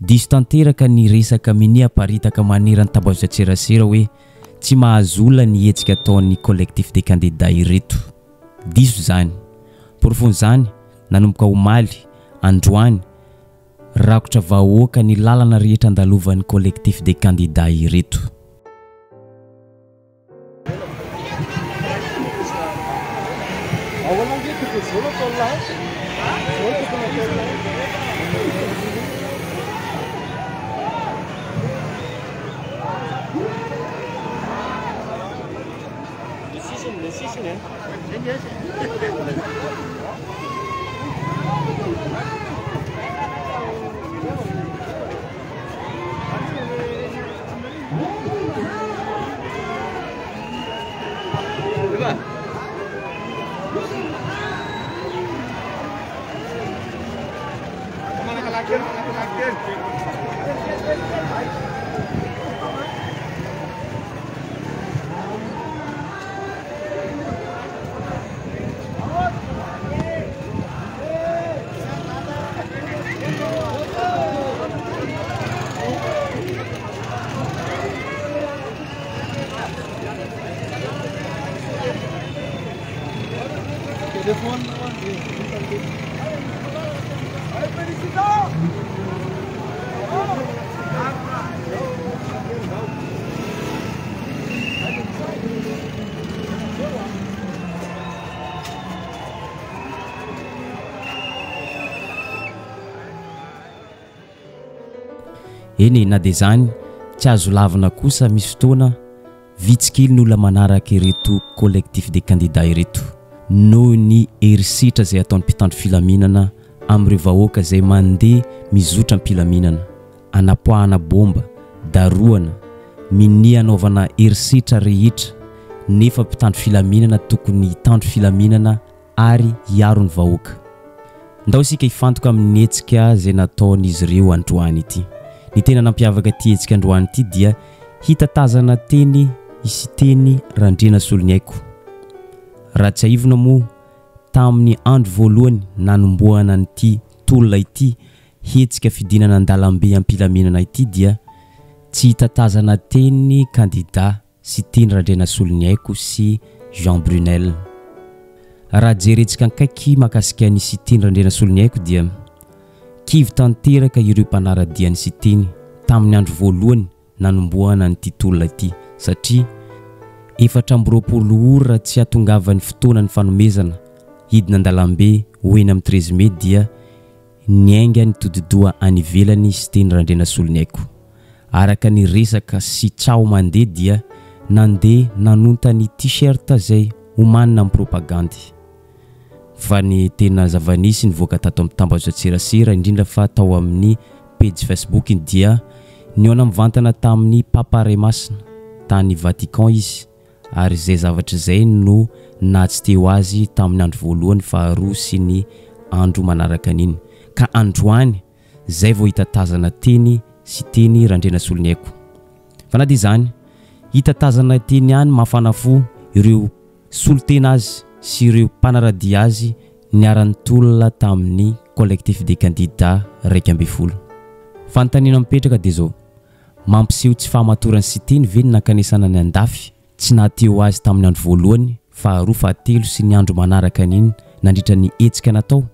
diso tanteraka ny resaka mini aparitaka manerany tabazotra-tserasera hoe tsy mahazola ny hetsika ataon'ny collectif des candidats ireto. Diso zany. Porofony zany nanomboka omaly, androany, rakotra vahoaka ny lalana rehetra andalovan'ny collectif des candidats ireto. Eny na dia zany tsy azo lavina kosa misy fotoana vitsikely ny olona manaraka ireto collectif des candidats ireto noho ny herisitra izay ataon'ny mpitandro filaminana amin'ireo vahoaka izay mandeha mizotra am-pilaminana, anapoahana bomba, daroana, mini anaovana herisitra rehetra nefa mpitandro filaminana tokony hitandro filaminana ary hiaro ny vahoaka. Ndao isika hifantoka amin'ny hetsika izay nataon'izy ireo androany ity. Ny tena nampiavaka ty hetsika androany ity dia hitatazana teny isy teny Randriana Soloniaiko. Raha tsy aivona moa tamin'ny andro voalohany nanomboana an'ity tolona ity hetsika fidinana an-dalambe am-pilaminana ity dia tsy hitatazana teny candidat sy teny Randriana Soloniaiko sy Jean Brunel. Raha jerentsika ankaiky makasika ny sy teny Randriana Soloniaiko dia kivy tanteraka ireo mpanaradiany sy teny tamin'ny andro voalohany nanomboana an'ity tolona ity satria 420 ora tsy hatongavan'ny fotoana ny fanomezana hidina an-dalambe hoeny amin'ny 13 mai dia niainga ny todidoha any ivelany sy teny Randriana Soloniaiko. Araka ny resaka sy tsao mandeha dia nandeha nanonta ny t-shirt izay homanina amin'ny propagandy. Fa ny tena zavanisy nivoaka tato amin'ny tambazotra-tserasera indrindra fa tao amin'ny page Facebook dia niona mivantana tamin'ny Papa Ray Masina tany Vatican izy ary izay zavatra izay no natsy teo azy tamin'ny andro voalohany faharoa sy ny andro manaraka an'iny. Ka androany izay vao hitatazana teny sy teny Randriana Soloniaiko. Fa na dia izany hitatazana teny ihany mafana fo ireo solotena azy sy ireo mpanaradia azy niaran'ny tolona tamin'ny collectif des candidats 12. Fanontaniana mipetraka dia zao, mampiseho tsy fahamatorany sy teny ve ny nankanesana ny andafy tsy nahateo azy tamin'ny andro voalohany, faharoa, fahatelo sy ny andro manaraka an'iny nandritra ny hetsika natao?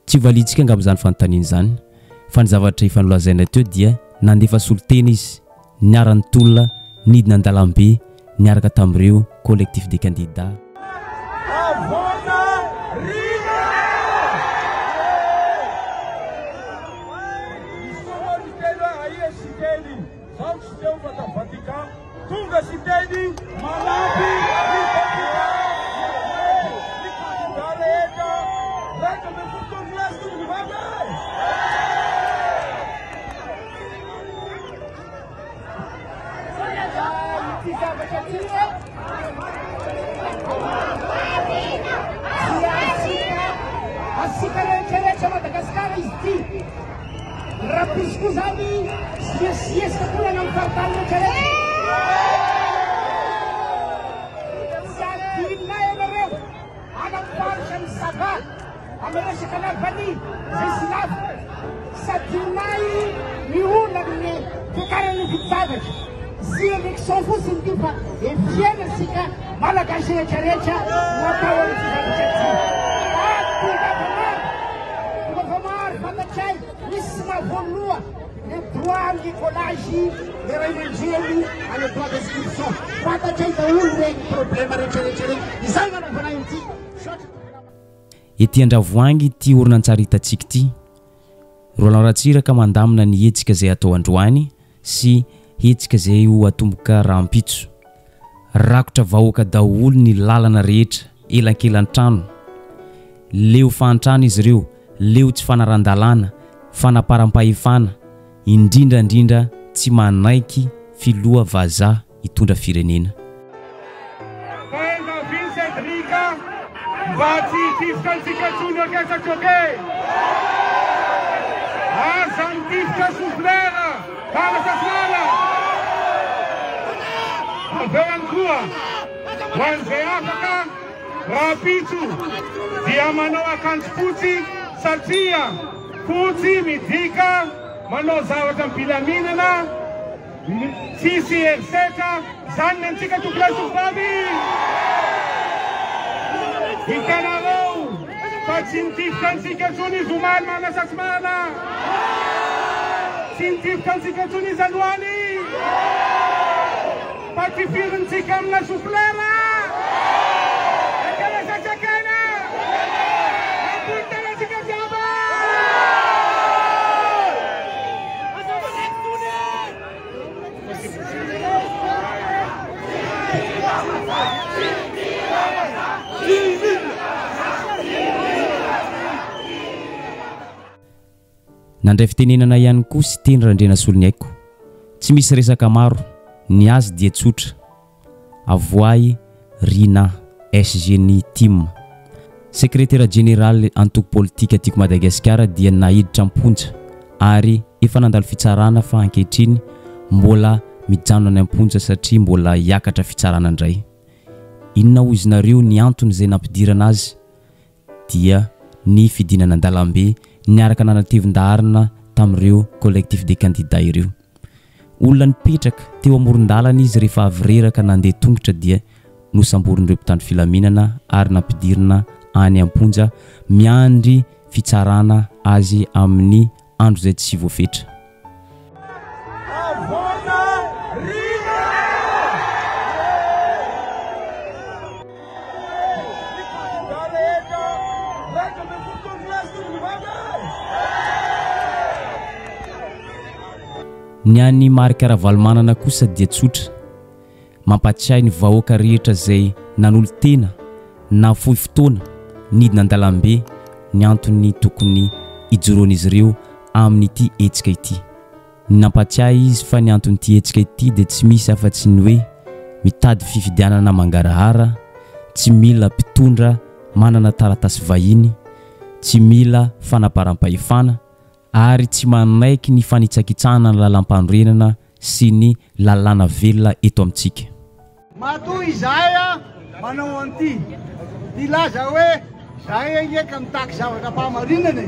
Tsy valitsika angamba izany fanontaniana izany, fa ny zavatra efa nolazaina teo dia nandefa solotena izy niaran'ny tolona nidina an-dalambe niaraka tamin'ireo collectif des candidats. Scusami, si è stato non farlo c'è. Satinai mereu, agam parsham sabah, amera shikana pani, zesilaf. Satinai Zilele pe care le fixavă. Zilnic s-au fost în timpă. E fienă sică, mala ca și recerecea, nu ca ori să facă După mare, fata ceai, nisma volua. Ne doar Nicolaji, de Revengelii, ale toate scripsor. Fata ceai de unde problema recerecere, izalma nu până în tii. Ety Andravoangy ty orinantsary hitantsika ity Roland Ratsiraka mandamina ny hetsika izay atao androany sy hetsika izay ho atomboka rahampitso rakotra vahoaka daholo ny lalana rehetra elankelan-trano leo fantrano izy ireo leo tsy fanaran-dalàna fanaparam-pahefana indrindrandrindra tsy manaiky filoha vazaha hitondra firenena Bati tifkan sika junior kesa choke. Azan tifka suflera. Para sasmala. Albean kua. Wanze Afrika. Rapitu. Dia manoa kans putsi. Sartia. Putsi midika. Mano zawatan pilaminana. Sisi erseta. Zannen sika tukla suflabi. Ikanarau, pacintifkan sikacuni Zuman mana sasmana, cintifkan sikacuni Zalwani, patifirin sikam na suflera, ekala sasakana, apunta sikacaba. Nandray fitenenana ihany koa sy teny randrena solony haiko tsy misy resaka maro ny azy dia tsotra avoay Rina SG ny team secrétaire général antoko politika aty Madagasikara dia nahiditra amponja ary efa nandalo fitsarana fa ankehitriny mbola mijanona any amponja satria mbola hiakatra fitsarana indray inona ho izy nareo ny antony izay nampidirana azy dia ny fidinana an-dalambe niaraka nanatevin-daharina tamin'ireo collectif des candidats ireo olona nipetraka teo amoron-dalana izy rehefa avy reraka nandeha tongotra dia nosamborin'ireo mpitandro filaminana ary nampidirina any amponja miandry fitsarana azy amin'ny andro izay tsy voafetra ny any marika ravalmanana kosa dia tsotra mampatsiahy ny vahoaka rehetra izay nanolo tena na fohy fotoana nidina an-dalambe ny antony tokony ijoroan'izy ireo amin'ity hetsika ity ny nampatsiahy izy fa ny anton'ity hetsika ity dia tsy misy afa-tsy ny hoe mitady fifidianana mangarahara tsy mila mpitondra manana taratasy vahiny tsy mila fanaparam-pahefana ary tsy manaiky ny fanitsakitsahana ny lalam-panorenana sy ny lalàna velona eto amintsika matoy izahay manao an'ity dilaza hoe zahay ndraika mitaky zavatra mpahamarinana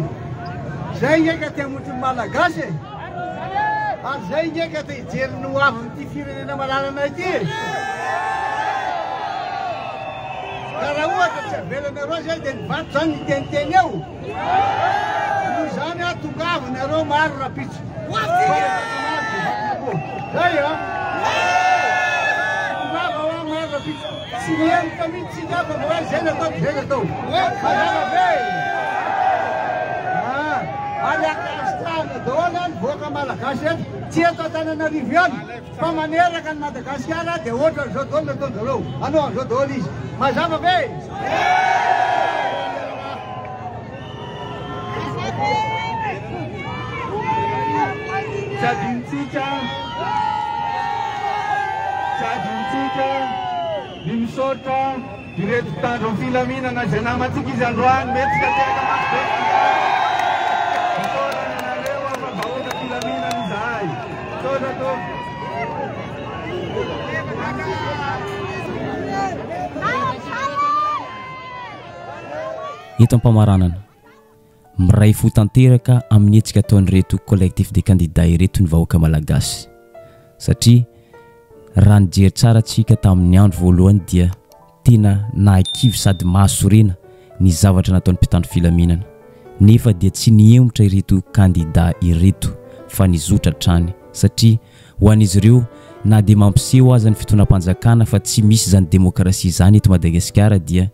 zay ndraika tiamotry ny malagasy ary zay ndraika te hijery no avy n'ity firenena malalana ity ka raha ohatra tsy avelanareo zay dia nivato zany niteniteny eo noho zany tongavonareo maro rapitso zay tongava maro rapitso tsy miemika mihitsy singava hoe zay natao zay natao mazava be ary akastrana daholo any voaka malagasy eto tsy eto Antananarivo ihany fa maneraka ny Madagasikara dia ohatra an'izao daholo nataon'zareo anao an'izao daholo izy mazava be Tsadintsika ny misaotra ireto mpitandro amin'ny filaminana izay namantsika izy androany mety ka tena maso be misaorana anareo fa vahoaka filaminana izahay misaotra to eto am-pamaranana miray fo tanteraka amin'ny etsika ataon'ireto collectif de candidats ireto ny vahoaka malagasy satria raha nijery tsara tsika tamin'ny andro voalohany dia tena nahakivy sady mahasorena ny zavatra nataon'ny mpitandro filaminana nefa dia tsy nihemotra ireto candidat ireto fa nizotra trany satria ho an'izy ireo na dia mampiseho aza ny fitonam-panjakana fa tsy misy zany demokrasia zany eto Madagasikara dia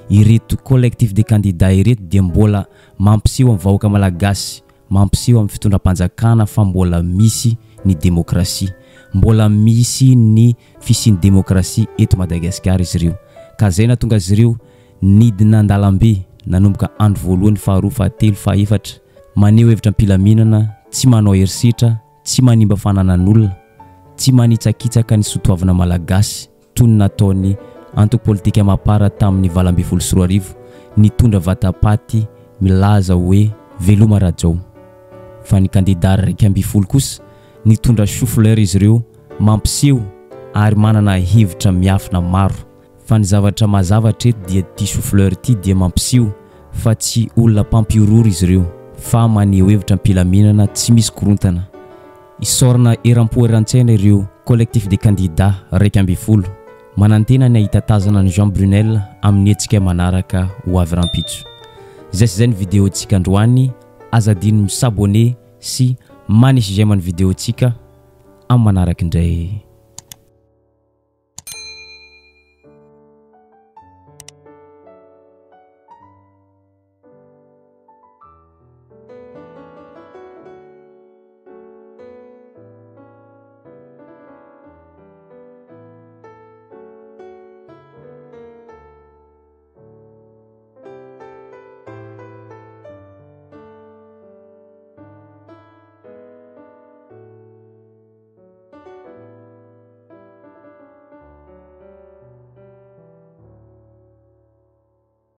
ireto collectif de candidats ireto dia mbola mampiseho amin'ny vahoaka malagasy mampiseho amin'ny fitondram-panjakana fa mbola misy ny demokrasia mbola misy ny fisian'ny demokrasia eto Madagasikara izy ireo ka zay nahatonga azy ireo nidina andalambe nanomboka andro voalohany faharoa fahatelo fahaefatra maneho hevitra am-pilaminana tsy manao herisitra tsy manimba fananan'olona tsy manitsakitsaka ny soatoavana malagasy toy ny nataony antoko politika mapara tamin'ny 2024 nitondra vatapaty milaza hoe veloma rajao fa ny candidat raiky amby folo kosa nitondra chou-fleur izy ireo mampiseho ary manana hevitra miafina maro fa ny zavatra mazavatra eto dia ty chou-fleur ty dia mampiseho fa tsy olona mpampiorory izy ireo fa maneho hevitra am-pilaminana tsy misy korontana isorana eram-po-eran-tsaina ireo collectif de candidats raiky amby folo manantena ny ahita tazana ny Jean Brunel amin'ny etsika manaraka ho avy rampitso zay sy zay ny vidéo tsika androany azadino misabone sy manisy j'aime ny vidéo tsika amin'ny manaraka indray